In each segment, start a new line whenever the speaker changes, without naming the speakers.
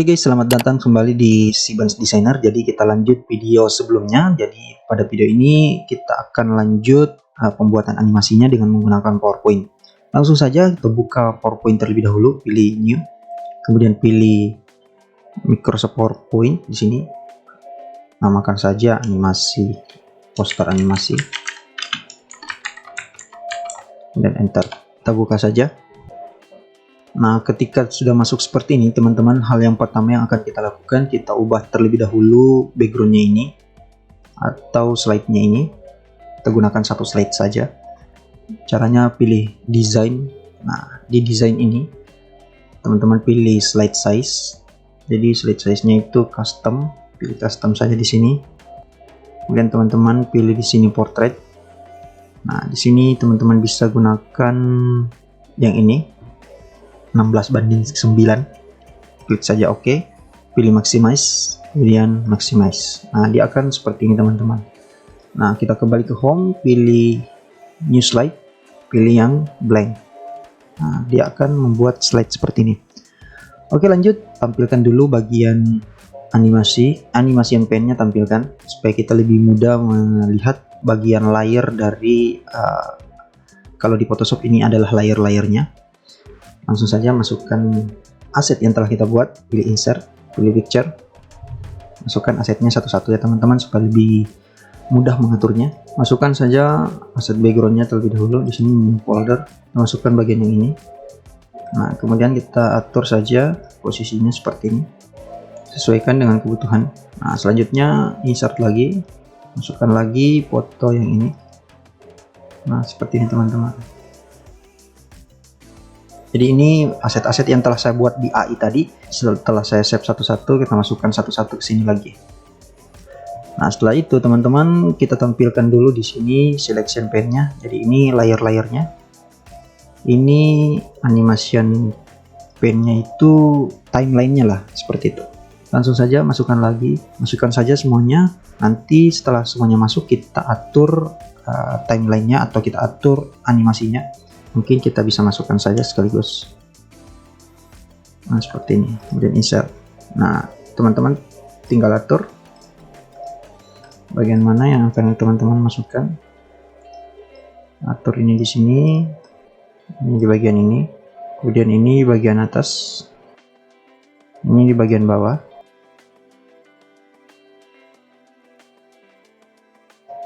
Oke guys, selamat datang kembali di Sibans Designer. Jadi kita lanjut video sebelumnya. Jadi pada video ini kita akan lanjut pembuatan animasinya dengan menggunakan PowerPoint. Langsung saja kita buka PowerPoint terlebih dahulu, pilih New, kemudian pilih Microsoft PowerPoint di sini. Namakan saja animasi, poster animasi, dan enter. Kita buka saja. Nah, ketika sudah masuk seperti ini, teman-teman, hal yang pertama yang akan kita lakukan, kita ubah terlebih dahulu backgroundnya ini atau slide-nya ini. Kita gunakan satu slide saja. Caranya pilih design. Nah, di design ini, teman-teman pilih slide size. Jadi slide size-nya itu custom. Pilih custom saja di sini. Kemudian teman-teman pilih di sini portrait. Nah, di sini teman-teman bisa gunakan yang ini. 16:9, klik saja OK, pilih maximize, kemudian maximize. Nah, dia akan seperti ini teman-teman. Nah, kita kembali ke home, pilih new slide, pilih yang blank. Nah, dia akan membuat slide seperti ini. Oke, lanjut, tampilkan dulu bagian animasi yang pengennya tampilkan supaya kita lebih mudah melihat bagian layer dari kalau di Photoshop ini adalah layer-layernya. Langsung saja masukkan aset yang telah kita buat, pilih insert, pilih picture, masukkan asetnya satu-satu ya teman-teman supaya lebih mudah mengaturnya. Masukkan saja aset backgroundnya terlebih dahulu di sini folder, masukkan bagian yang ini. Nah, kemudian kita atur saja posisinya seperti ini, sesuaikan dengan kebutuhan. Nah, selanjutnya insert lagi, masukkan lagi foto yang ini. Nah, seperti ini teman-teman. Jadi ini aset-aset yang telah saya buat di AI tadi. Setelah saya save satu-satu, kita masukkan satu-satu ke sini lagi. Nah, setelah itu teman-teman, kita tampilkan dulu di sini selection pane-nya. Jadi ini layer-layernya. Ini animation pane-nya itu timeline-nya lah, seperti itu. Langsung saja masukkan saja semuanya. Nanti setelah semuanya masuk, kita atur timeline-nya atau kita atur animasinya. Mungkin kita bisa masukkan saja sekaligus. Nah, seperti ini. Kemudian insert. Nah, teman-teman tinggal atur bagian mana yang akan teman-teman masukkan. Atur ini di sini. Ini di bagian ini. Kemudian ini bagian atas. Ini di bagian bawah.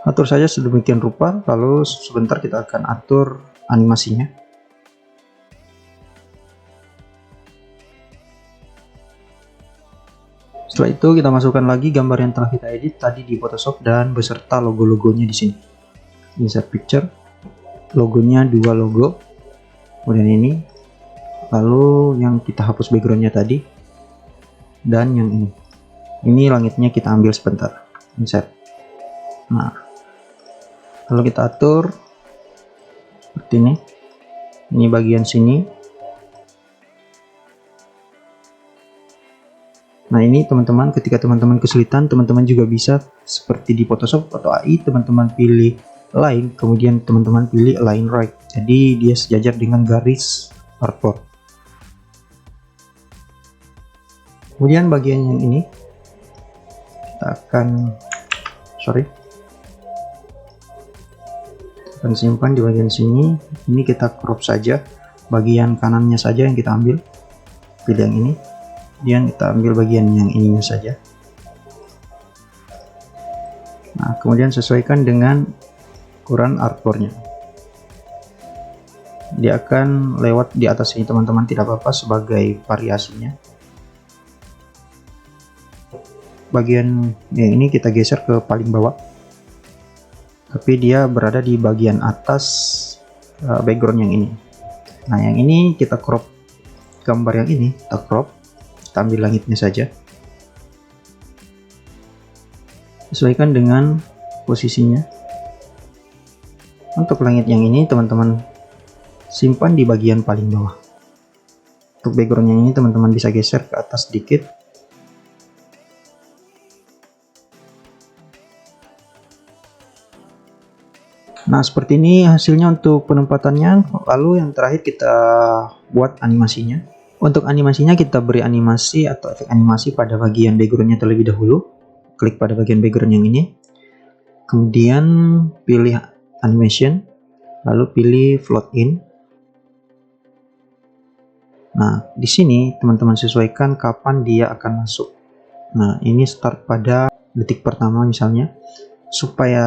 Atur saja sedemikian rupa, lalu sebentar kita akan atur animasinya. Setelah itu kita masukkan lagi gambar yang telah kita edit tadi di Photoshop dan beserta logo-logonya di sini. Insert picture, logonya 2 logo, kemudian ini, lalu yang kita hapus backgroundnya tadi, dan yang ini. Ini langitnya kita ambil sebentar. Insert. Nah, lalu kita atur seperti ini bagian sini. Nah, ini teman-teman, ketika teman-teman kesulitan, teman-teman juga bisa seperti di Photoshop atau AI, teman-teman pilih line, kemudian teman-teman pilih align right, jadi dia sejajar dengan garis artboard. Kemudian bagian yang ini kita akan simpan di bagian sini. Ini kita crop saja bagian kanannya saja yang kita ambil, pilih yang ini, kemudian kita ambil bagian yang ininya saja. Nah, kemudian sesuaikan dengan ukuran artboardnya. Dia akan lewat di atas ini teman-teman, tidak apa-apa sebagai variasinya. Bagian yang ini kita geser ke paling bawah, tapi dia berada di bagian atas background yang ini. Nah, yang ini kita crop, gambar yang ini kita crop, kita ambil langitnya saja, sesuaikan dengan posisinya. Untuk langit yang ini teman-teman simpan di bagian paling bawah. Untuk background yang ini teman-teman bisa geser ke atas sedikit. Nah, seperti ini hasilnya untuk penempatannya. Lalu yang terakhir kita buat animasinya. Untuk animasinya kita beri animasi atau efek animasi pada bagian backgroundnya terlebih dahulu. Klik pada bagian background yang ini. Kemudian pilih animation, lalu pilih float in. Nah, di sini teman-teman sesuaikan kapan dia akan masuk. Nah, ini start pada detik pertama misalnya. Supaya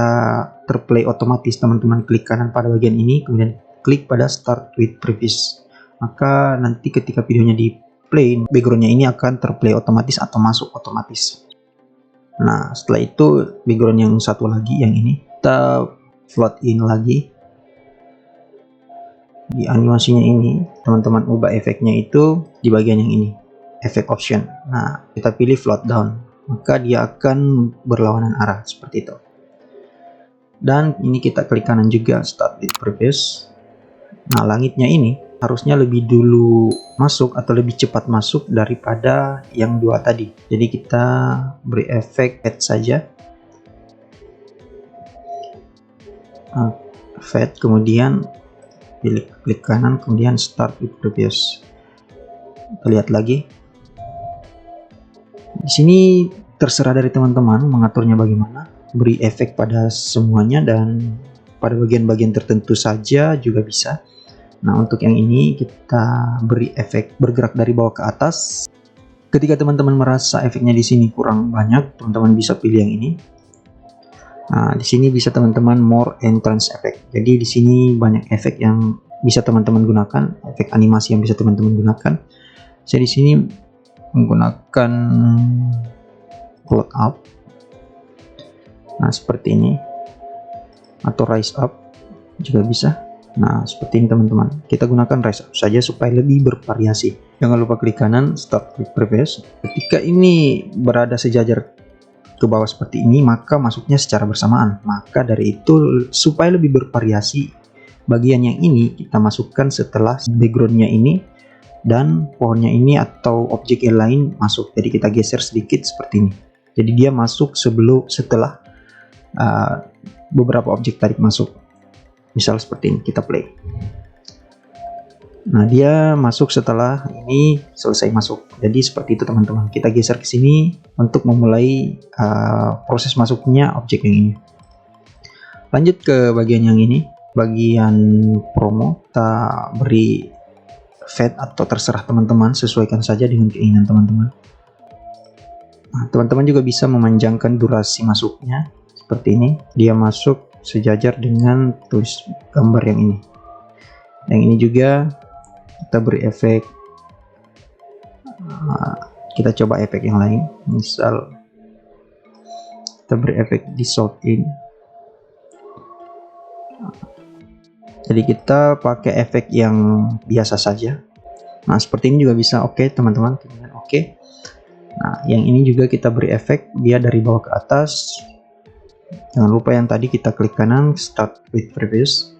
terplay otomatis, teman-teman klik kanan pada bagian ini, kemudian klik pada start with previous. Maka nanti ketika videonya di play, backgroundnya ini akan terplay otomatis atau masuk otomatis. Nah, setelah itu background yang satu lagi, yang ini kita float in lagi. Di animasinya ini teman-teman ubah efeknya itu di bagian yang ini, efek option. Nah, kita pilih float down, maka dia akan berlawanan arah seperti itu. Dan ini kita klik kanan juga, start with previous. Nah, langitnya ini harusnya lebih dulu masuk atau lebih cepat masuk daripada yang dua tadi. Jadi kita beri efek fade saja. Fade, kemudian pilih klik kanan, kemudian start with previous. Kita lihat lagi. Di sini terserah dari teman-teman mengaturnya bagaimana. Beri efek pada semuanya dan pada bagian-bagian tertentu saja juga bisa. Nah, untuk yang ini kita beri efek bergerak dari bawah ke atas. Ketika teman-teman merasa efeknya di sini kurang banyak, teman-teman bisa pilih yang ini. Nah, di sini bisa teman-teman more entrance effect. Jadi di sini banyak efek yang bisa teman-teman gunakan, efek animasi yang bisa teman-teman gunakan. Saya di sini menggunakan float up. Nah, seperti ini. Atau rise up juga bisa. Nah, seperti ini teman-teman. Kita gunakan rise up saja supaya lebih bervariasi. Jangan lupa klik kanan, start with previous. Ketika ini berada sejajar ke bawah seperti ini, maka masuknya secara bersamaan. Maka dari itu, supaya lebih bervariasi, bagian yang ini kita masukkan setelah backgroundnya ini dan pohonnya ini atau objek yang lain masuk. Jadi kita geser sedikit seperti ini. Jadi dia masuk setelah beberapa objek tadi masuk. Misal seperti ini, kita play. Nah, dia masuk setelah ini selesai masuk. Jadi seperti itu teman-teman. Kita geser ke sini untuk memulai proses masuknya objek yang ini. Lanjut ke bagian yang ini, bagian promo. Kita beri fade atau terserah teman-teman, sesuaikan saja dengan keinginan teman-teman. Nah, teman-teman juga bisa memanjangkan durasi masuknya seperti ini. Dia masuk sejajar dengan tulis gambar yang ini. Yang ini juga kita beri efek. Kita coba efek yang lain. Misal kita beri efek dissolve in. Jadi kita pakai efek yang biasa saja. Nah, seperti ini juga bisa. Oke, teman-teman. Oke. Nah, yang ini juga kita beri efek dia dari bawah ke atas. Jangan lupa yang tadi kita klik kanan, start with previous.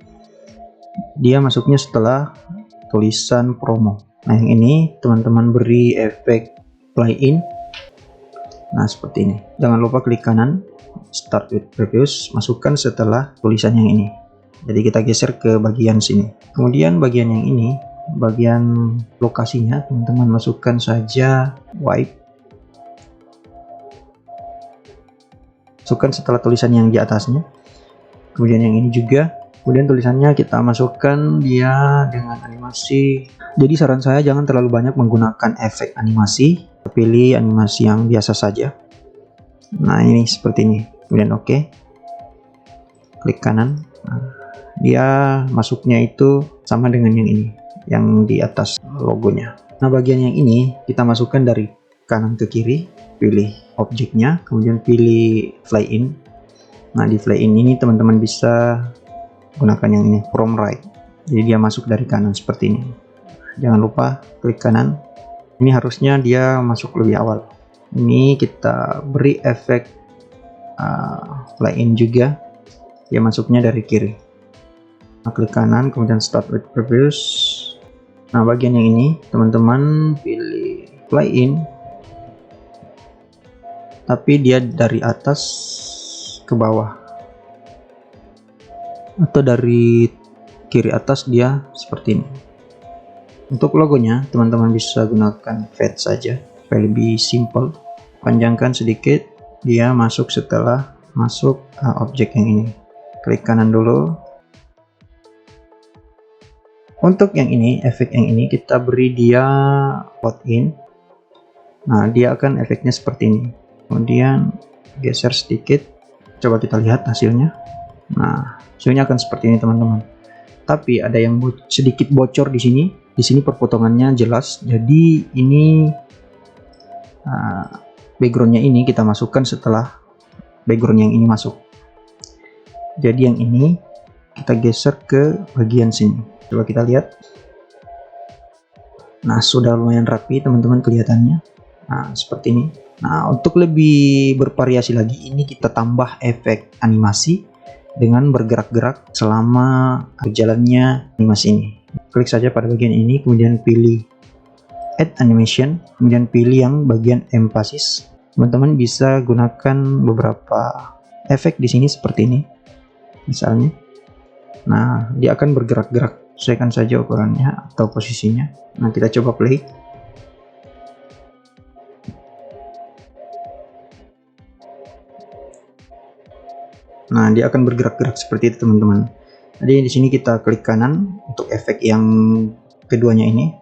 Dia masuknya setelah tulisan promo. Nah, yang ini teman-teman beri efek play in. Nah, seperti ini. Jangan lupa klik kanan, start with previous, masukkan setelah tulisan yang ini. Jadi kita geser ke bagian sini. Kemudian bagian yang ini, bagian lokasinya, teman-teman masukkan saja white. Masukkan setelah tulisan yang di atasnya. Kemudian yang ini juga. Kemudian tulisannya kita masukkan dia dengan animasi. Jadi saran saya jangan terlalu banyak menggunakan efek animasi. Pilih animasi yang biasa saja. Nah, ini seperti ini. Kemudian oke. Klik kanan. Nah, dia masuknya itu sama dengan yang ini, yang di atas logonya. Nah, bagian yang ini kita masukkan dari kanan ke kiri. Pilih objeknya, kemudian pilih fly in. Nah, di fly in ini teman-teman bisa gunakan yang ini, from right. Jadi dia masuk dari kanan seperti ini. Jangan lupa klik kanan. Ini harusnya dia masuk lebih awal. Ini kita beri efek fly in juga. Dia masuknya dari kiri. Nah, klik kanan, kemudian start with previous. Nah, bagian yang ini teman-teman pilih fly in. Tapi dia dari atas ke bawah atau dari kiri atas, dia seperti ini. Untuk logonya, teman-teman bisa gunakan fade saja, supaya lebih simple. Panjangkan sedikit, dia masuk setelah masuk objek yang ini. Klik kanan dulu. Untuk yang ini, efek yang ini kita beri dia float in. Nah, dia akan efeknya seperti ini. Kemudian geser sedikit, coba kita lihat hasilnya. Nah, hasilnya akan seperti ini teman-teman. Tapi ada yang sedikit bocor di sini. Di sini perpotongannya jelas. Jadi ini backgroundnya ini kita masukkan setelah background yang ini masuk. Jadi yang ini kita geser ke bagian sini. Coba kita lihat. Nah, sudah lumayan rapi teman-teman kelihatannya. Nah, seperti ini. Nah, untuk lebih bervariasi lagi, ini kita tambah efek animasi dengan bergerak-gerak selama berjalannya animasi ini. Klik saja pada bagian ini, kemudian pilih Add Animation, kemudian pilih yang bagian Emphasis. Teman-teman bisa gunakan beberapa efek di sini seperti ini, misalnya. Nah, dia akan bergerak-gerak, sesuaikan saja ukurannya atau posisinya. Nah, kita coba play. Nah, dia akan bergerak-gerak seperti itu teman-teman. Jadi di sini kita klik kanan untuk efek yang keduanya ini.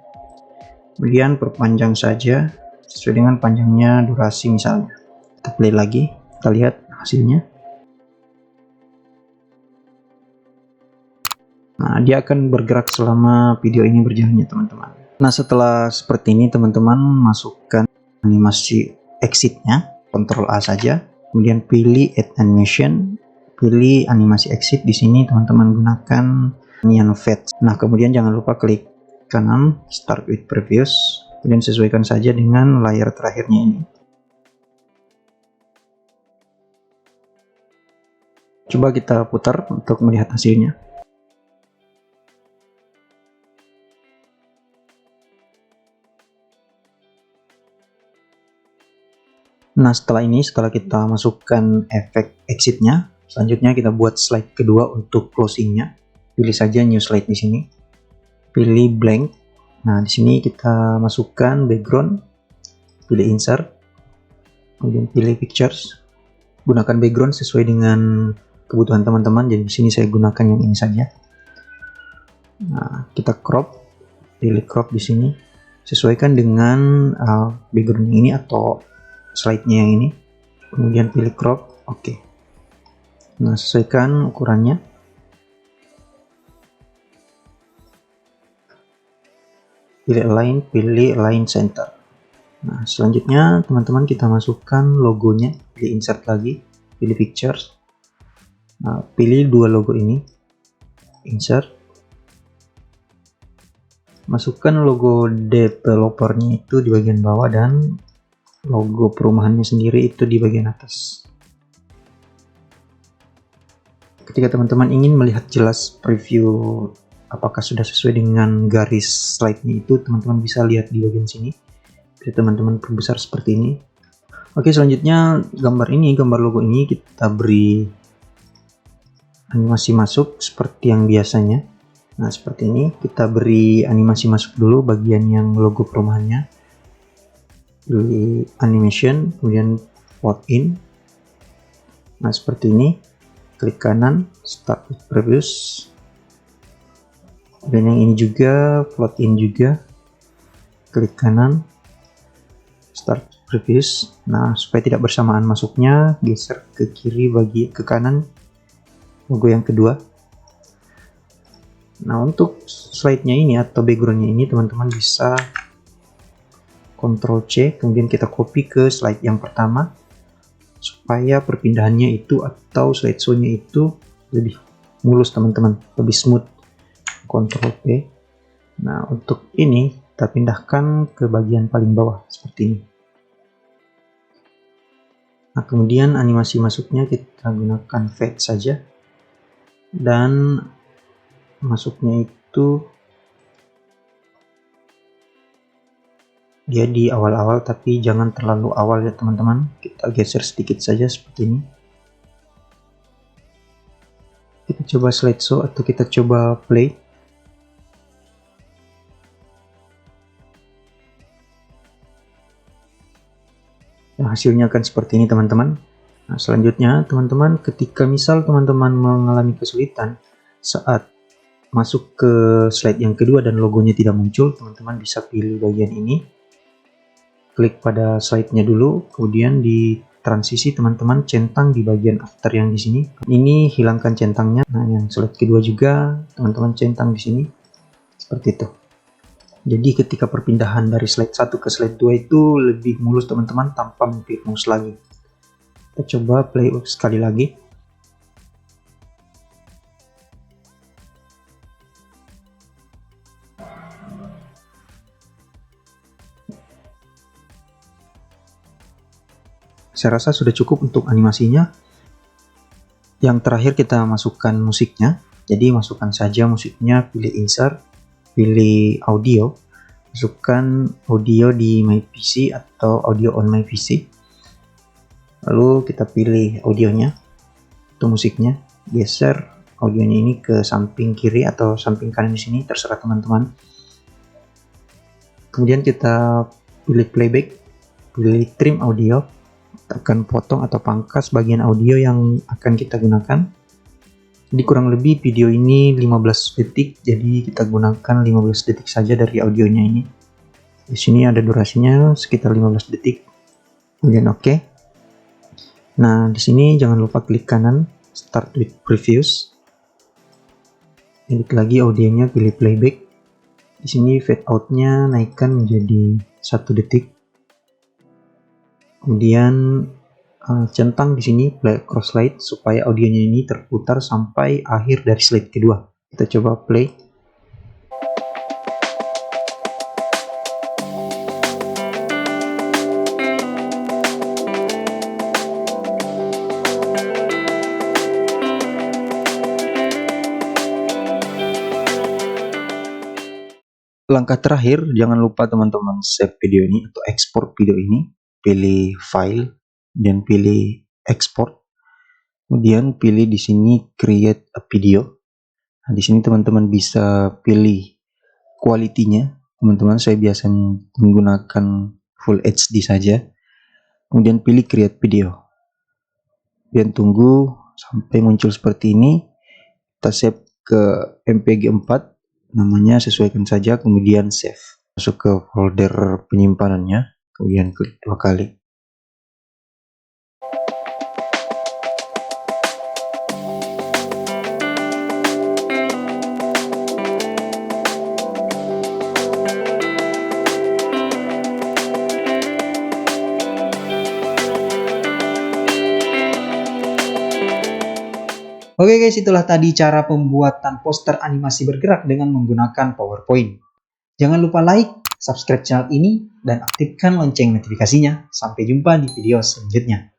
Kemudian perpanjang saja sesuai dengan panjangnya durasi misalnya. Kita play lagi, kita lihat hasilnya. Nah, dia akan bergerak selama video ini berjalannya teman-teman. Nah, setelah seperti ini teman-teman masukkan animasi exitnya, Ctrl A saja. Kemudian pilih Add Animation, pilih animasi exit. Di sini teman-teman gunakan Neon Fade. Nah, kemudian jangan lupa klik kanan Start with Previous, kemudian sesuaikan saja dengan layar terakhirnya ini. Coba kita putar untuk melihat hasilnya. Nah, setelah kita masukkan efek exitnya, selanjutnya kita buat slide kedua untuk closingnya. Pilih saja new slide di sini. Pilih blank. Nah, di sini kita masukkan background. Pilih insert. Kemudian pilih pictures. Gunakan background sesuai dengan kebutuhan teman-teman. Jadi di sini saya gunakan yang ini saja. Nah, kita crop. Pilih crop di sini. Sesuaikan dengan background yang ini atau slide-nya yang ini, kemudian pilih crop, oke. Nah, sesuaikan ukurannya. Pilih align center. Nah, selanjutnya teman-teman kita masukkan logonya, pilih insert lagi, pilih pictures. Nah, pilih dua logo ini, insert. Masukkan logo developernya itu di bagian bawah dan logo perumahannya sendiri itu di bagian atas. Ketika teman-teman ingin melihat jelas preview apakah sudah sesuai dengan garis slide-nya itu, teman-teman bisa lihat di bagian sini. Jadi teman-teman perbesar seperti ini. Oke, selanjutnya gambar logo ini kita beri animasi masuk seperti yang biasanya. Nah, seperti ini kita beri animasi masuk dulu bagian yang logo perumahannya. Pilih animation, kemudian float in. Nah, seperti ini. Klik kanan, start with previous. Dan yang ini juga float in juga. Klik kanan, start previous. Nah, supaya tidak bersamaan masuknya, geser ke kiri ke kanan logo yang kedua. Nah, untuk slide-nya ini atau background-nya ini teman-teman bisa Ctrl C, kemudian kita copy ke slide yang pertama supaya perpindahannya itu atau slideshow-nya itu lebih mulus teman-teman, lebih smooth. Ctrl P. Nah, untuk ini kita pindahkan ke bagian paling bawah seperti ini. Nah, kemudian animasi masuknya kita gunakan fade saja dan masuknya itu dia di awal-awal, tapi jangan terlalu awal ya teman-teman. Kita geser sedikit saja seperti ini. Kita coba slideshow atau kita coba play. Nah, hasilnya akan seperti ini teman-teman. Nah, selanjutnya teman-teman, ketika misal teman-teman mengalami kesulitan saat masuk ke slide yang kedua dan logonya tidak muncul, teman-teman bisa pilih bagian ini, klik pada slide-nya dulu, kemudian di transisi teman-teman centang di bagian after yang di sini. Ini hilangkan centangnya. Nah, yang slide kedua juga teman-teman centang di sini seperti itu. Jadi ketika perpindahan dari slide 1 ke slide 2 itu lebih mulus teman-teman tanpa mengklik mouse lagi. Kita coba play sekali lagi. Saya rasa sudah cukup untuk animasinya. Yang terakhir kita masukkan musiknya. Jadi masukkan saja musiknya, pilih insert, pilih audio, masukkan audio di my PC atau audio on my PC. Lalu kita pilih audionya, itu musiknya, geser audionya ini ke samping kiri atau samping kanan di sini, terserah teman-teman. Kemudian kita pilih playback, pilih trim audio, tekan potong atau pangkas bagian audio yang akan kita gunakan. Jadi kurang lebih video ini 15 detik, jadi kita gunakan 15 detik saja dari audionya ini. Di sini ada durasinya sekitar 15 detik. Kemudian oke. Nah, di sini jangan lupa klik kanan start with previews. Edit lagi audionya, pilih playback. Di sini fade out-nya naikkan menjadi 1 detik. Kemudian centang di sini play cross slide supaya audionya ini terputar sampai akhir dari slide kedua. Kita coba play. Langkah terakhir, jangan lupa teman-teman save video ini atau ekspor video ini. Pilih file dan pilih export. Kemudian pilih di sini create a video. Nah, di sini teman-teman bisa pilih quality-nya. Teman-teman, saya biasa menggunakan full HD saja. Kemudian pilih create video. Dan tunggu sampai muncul seperti ini. Kita save ke MPG 4, namanya sesuaikan saja, kemudian save. Masuk ke folder penyimpanannya, kemudian klik 2 kali. Oke guys, itulah tadi cara pembuatan poster animasi bergerak dengan menggunakan PowerPoint. Jangan lupa like, subscribe channel ini, dan aktifkan lonceng notifikasinya. Sampai jumpa di video selanjutnya.